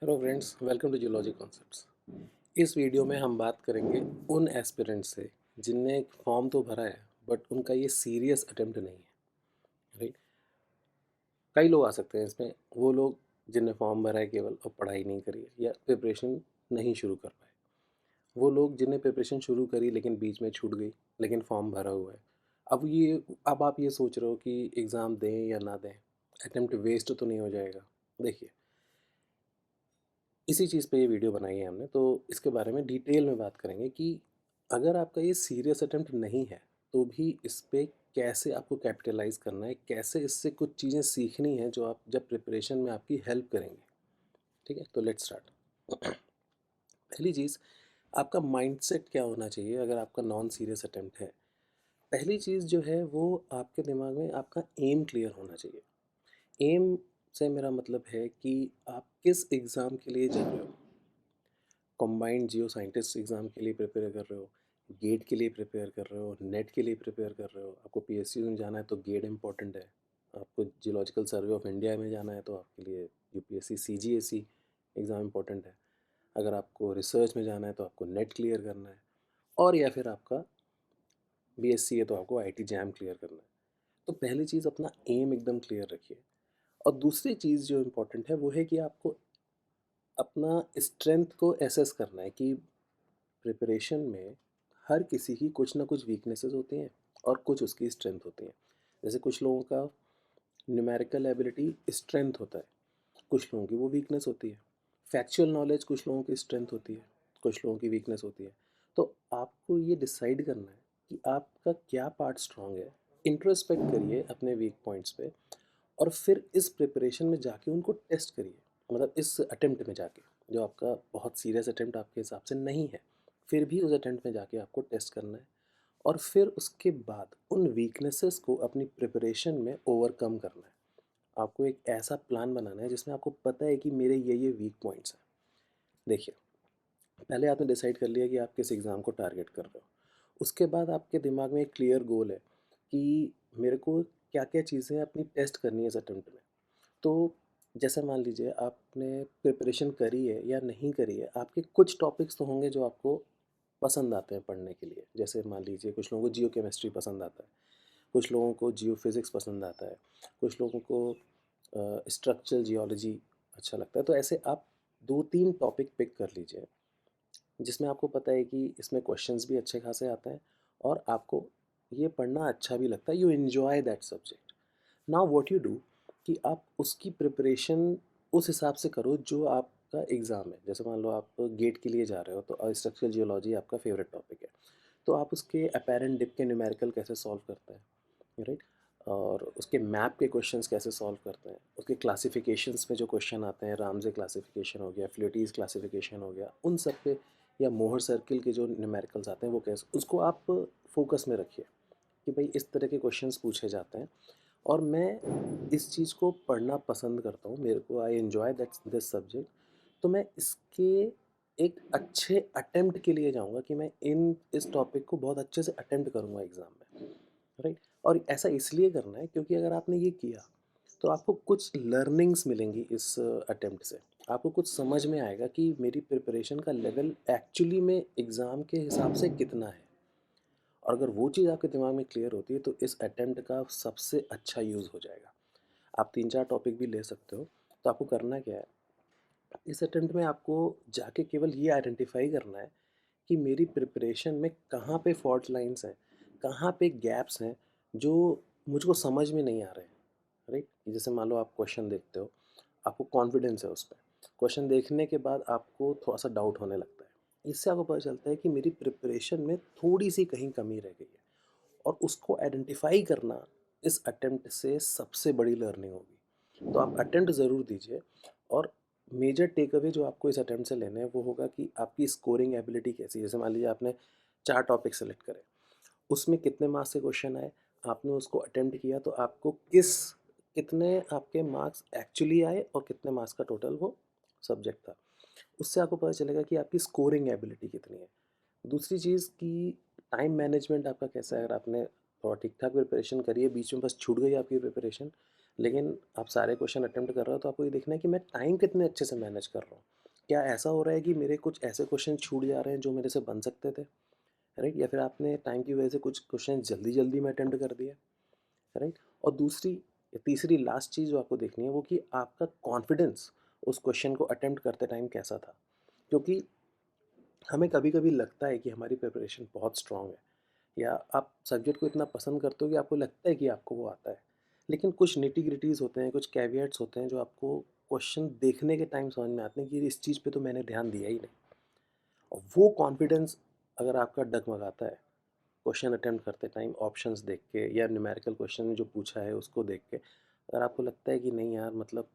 Hello friends, welcome to geology concepts. इस video में हम बात करेंगे उन एस्पिरेंट्स से जिनने एक फॉर्म तो भरा है बट उनका ये सीरियस अटेम्प्ट नहीं है। राइट। कई लोग आ सकते हैं इसमें, वो लोग जिनने फॉर्म भरा है केवल और पढ़ाई नहीं करी है या प्रिपरेशन नहीं शुरू कर पाए। वो लोग जिन्हें प्रिपरेशन शुरू करी लेकिन बीच में छूट गई, लेकिन फॉर्म भरा हुआ है। अब आप ये सोच रहे हो कि एग्ज़ाम दें या ना दें, अटेम्प्ट वेस्ट तो नहीं हो जाएगा। देखिए, इसी चीज़ पे ये वीडियो बनाई है हमने, तो इसके बारे में डिटेल में बात करेंगे कि अगर आपका ये सीरियस अटेम्प्ट नहीं है तो भी इस पे कैसे आपको कैपिटलाइज करना है, कैसे इससे कुछ चीज़ें सीखनी है जो आप जब प्रिपरेशन में आपकी हेल्प करेंगे। ठीक है, तो लेट्स स्टार्ट। पहली चीज़, आपका माइंडसेट क्या होना चाहिए अगर आपका नॉन सीरियस अटेम्प्ट है। पहली चीज़ जो है वो आपके दिमाग में आपका एम क्लियर होना चाहिए। एम से मेरा मतलब है कि आप किस एग्ज़ाम के लिए जा रहे हो। कॉम्बाइंड जियो साइंटिस्ट एग्ज़ाम के लिए प्रिपेयर कर रहे हो, गेट के लिए प्रिपेयर कर रहे हो, नेट के लिए प्रिपेयर कर रहे हो, आपको पीएसयू में जाना है तो गेट इम्पॉर्टेंट है, आपको जियोलॉजिकल सर्वे ऑफ इंडिया में जाना है तो आपके लिए यूपीएससी सीजीएसी एग्ज़ाम इम्पॉर्टेंट है, अगर आपको रिसर्च में जाना है तो आपको नेट क्लियर करना है, और या फिर आपका बीएससी है तो आपको आईटी जैम क्लियर करना है। तो पहली चीज़, अपना एम एकदम क्लियर रखिए। और दूसरी चीज़ जो इम्पोर्टेंट है वो है कि आपको अपना स्ट्रेंथ को एसेस करना है कि प्रिपरेशन में हर किसी की कुछ ना कुछ वीकनेसेस होती हैं और कुछ उसकी स्ट्रेंथ होती हैं। जैसे कुछ लोगों का न्यूमेरिकल एबिलिटी स्ट्रेंथ होता है, कुछ लोगों की वो वीकनेस होती है। फैक्चुअल नॉलेज कुछ लोगों की स्ट्रेंथ होती है, कुछ लोगों की वीकनेस होती है। तो आपको ये डिसाइड करना है कि आपका क्या पार्ट स्ट्रांग है। इंट्रोस्पेक्ट करिए अपने वीक पॉइंट्स पे, और फिर इस प्रिपरेशन में जाके उनको टेस्ट करिए। मतलब इस अटेम्प्ट में जाके, जो आपका बहुत सीरियस अटेम्प्ट आपके हिसाब से नहीं है, फिर भी उस अटेम्प्ट में जाके आपको टेस्ट करना है। और फिर उसके बाद उन वीकनेसेस को अपनी प्रिपरेशन में ओवरकम करना है। आपको एक ऐसा प्लान बनाना है जिसमें आपको पता है कि मेरे ये वीक पॉइंट्स हैं। देखिए, पहले आपने डिसाइड कर लिया कि आप किस एग्ज़ाम को टारगेट कर रहे हो। उसके बाद आपके दिमाग में एक क्लियर गोल है कि मेरे को क्या-क्या चीज़ें अपनी टेस्ट करनी है इस अटेम्प्ट में। तो जैसे मान लीजिए आपने प्रिपरेशन करी है या नहीं करी है, आपके कुछ टॉपिक्स तो होंगे जो आपको पसंद आते हैं पढ़ने के लिए। जैसे मान लीजिए कुछ लोगों को जियो केमिस्ट्री पसंद आता है, कुछ लोगों को जियो फिज़िक्स पसंद आता है, कुछ लोगों को स्ट्रक्चरल जियोलॉजी अच्छा लगता है। तो ऐसे आप 2-3 टॉपिक पिक कर लीजिए जिसमें आपको पता है कि इसमें क्वेश्चंस भी अच्छे खासे आते हैं और आपको ये पढ़ना अच्छा भी लगता है, you enjoy that subject. Now what you do कि आप उसकी प्रिपरेशन उस हिसाब से करो जो आपका एग्ज़ाम है। जैसे मान लो आप गेट के लिए जा रहे हो तो स्ट्रक्चरल जियोलॉजी आपका फेवरेट टॉपिक है, तो आप उसके अपैरेंट डिप के न्यूमेरिकल कैसे सॉल्व करते हैं, राइट, और उसके मैप के क्वेश्चंस कैसे सॉल्व करते हैं, उसके क्लासिफिकेशंस में जो क्वेश्चन आते हैं, रामजे क्लासिफिकेशन हो गया, फ्लूटीज क्लासिफिकेशन हो गया, उन सब पे, या मोहर सर्किल के जो न्यूमेरिकल्स आते हैं वो कैसे, उसको आप फोकस में रखिए कि भाई इस तरह के क्वेश्चंस पूछे जाते हैं। और मैं इस चीज़ को पढ़ना पसंद करता हूँ, मेरे को I enjoy that this subject. तो मैं इसके एक अच्छे अटेम्प्ट के लिए जाऊँगा कि मैं इस टॉपिक को बहुत अच्छे से अटेम्प्ट करूँगा एग्ज़ाम में, राइट। और ऐसा इसलिए करना है क्योंकि अगर आपने ये किया तो आपको कुछ लर्निंग्स मिलेंगी इस अटेम्प्ट से। आपको कुछ समझ में आएगा कि मेरी प्रिपरेशन का लेवल एक्चुअली में एग्ज़ाम के हिसाब से कितना है। और अगर वो चीज़ आपके दिमाग में क्लियर होती है तो इस अटेम्प्ट का सबसे अच्छा यूज़ हो जाएगा। आप 3-4 टॉपिक भी ले सकते हो। तो आपको करना क्या है, इस अटेम्प्ट में आपको जाके केवल ये आइडेंटिफ़ाई करना है कि मेरी प्रिपरेशन में कहाँ पे फॉल्ट लाइन्स हैं, कहाँ पे गैप्स हैं जो मुझको समझ में नहीं आ रहे हैं, राइट। जैसे मान लो आप क्वेश्चन देखते हो, आपको कॉन्फिडेंस है उस पे, क्वेश्चन देखने के बाद आपको थोड़ा-सा डाउट होने लगता है। इससे आपको पता चलता है कि मेरी प्रिपरेशन में थोड़ी-सी कहीं कमी रह गई है, और उसको आइडेंटिफ़ाई करना इस अटेम्प्ट से सबसे बड़ी लर्निंग होगी। तो आप अटेम्प्ट ज़रूर दीजिए, और मेजर टेक अवे जो आपको इस अटेम्प्ट से लेने हैं वो होगा कि आपकी स्कोरिंग एबिलिटी कैसी है। जैसे मान लीजिए आपने 4 टॉपिक सेलेक्ट करे, उसमें कितने मार्क्स के क्वेश्चन आए, आपने उसको अटेम्प्ट किया तो आपको कितने आपके मार्क्स एक्चुअली आए और कितने मार्क्स का टोटल वो सब्जेक्ट था। उससे आपको पता चलेगा कि आपकी स्कोरिंग एबिलिटी कितनी है। दूसरी चीज़ कि टाइम मैनेजमेंट आपका कैसा है। अगर आपने थोड़ा ठीक-ठाक प्रिपरेशन करी है, बीच में बस छूट गई आपकी प्रिपरेशन, लेकिन आप सारे क्वेश्चन अटेम्प्ट कर रहे हो तो आपको ये देखना है कि मैं टाइम कितने अच्छे से मैनेज कर रहा हूँ। क्या ऐसा हो रहा है कि मेरे कुछ ऐसे क्वेश्चन छूट जा रहे हैं जो मेरे से बन सकते थे, राइट? या फिर आपने टाइम की वजह से कुछ क्वेश्चन जल्दी-जल्दी में अटेम्प्ट कर दिया, राइट? और दूसरी या तीसरी लास्ट चीज़ जो आपको देखनी है वो कि आपका कॉन्फिडेंस उस क्वेश्चन को अटेम्प्ट करते टाइम कैसा था? क्योंकि हमें कभी-कभी लगता है कि हमारी प्रिपरेशन बहुत स्ट्रॉन्ग है, या आप सब्जेक्ट को इतना पसंद करते हो कि आपको लगता है कि आपको वो आता है। लेकिन कुछ निटी-ग्रिटीज़ होते हैं, कुछ कैविएट्स होते हैं जो आपको क्वेश्चन देखने के टाइम समझ में आते हैं कि इस चीज़ पे तो मैंने ध्यान दिया ही नहीं। और वो कॉन्फिडेंस अगर आपका डगमगाता है क्वेश्चन अटेम्प्ट करते टाइम ऑप्शंस देख के या न्यूमेरिकल क्वेश्चन में जो पूछा है उसको देख के, अगर आपको लगता है कि नहीं यार, मतलब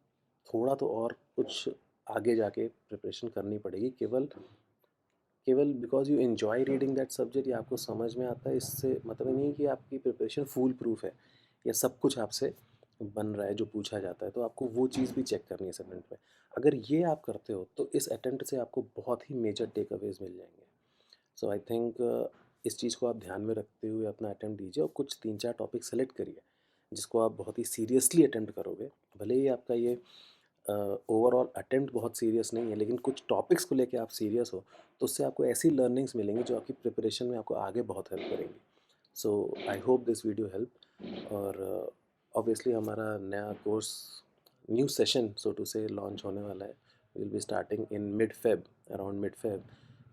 थोड़ा तो और कुछ आगे जाके प्रिपरेशन करनी पड़ेगी, केवल केवल because you enjoy reading that subject या आपको समझ में आता है, इससे मतलब नहीं है कि आपकी प्रिपरेशन फूल प्रूफ है या सब कुछ आपसे बन रहा है जो पूछा जाता है। तो आपको वो चीज़ भी चेक करनी है इस अटेम्प्ट में। अगर ये आप करते हो तो इस अटेम्प्ट से आपको बहुत ही मेजर टेक अवेज़ मिल जाएँगे। सो आई थिंक इस चीज़ को आप ध्यान में रखते हुए अपना अटेम्प्ट दीजिए और कुछ 3-4 टॉपिक सेलेक्ट करिए, जिसको आप बहुत ही सीरियसली अटेम्प्ट करोगे। भले ही आपका ये ओवरऑल अटेम्प्ट बहुत सीरियस नहीं है, लेकिन कुछ टॉपिक्स को लेके आप सीरियस हो, तो उससे आपको ऐसी लर्निंग्स मिलेंगी जो आपकी प्रिपरेशन में आपको आगे बहुत हेल्प करेंगी। So I hope this video help. और ऑब्वियसली हमारा नया course, new session so to say launch होने वाला है। Will be starting in mid Feb, around mid Feb.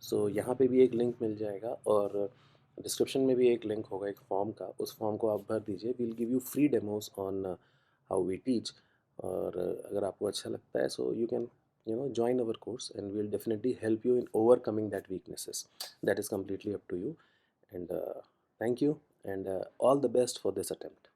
So यहाँ पे भी एक लिंक मिल जाएगा और डिस्क्रिप्शन में भी एक लिंक होगा एक फॉर्म का, उस फॉर्म को आप भर दीजिए। Will give you free demos on how we teach. और अगर आपको अच्छा लगता है so you can join our course and we'll definitely help you in overcoming that weaknesses. That is completely up to you. And thank you, and all the best for this attempt.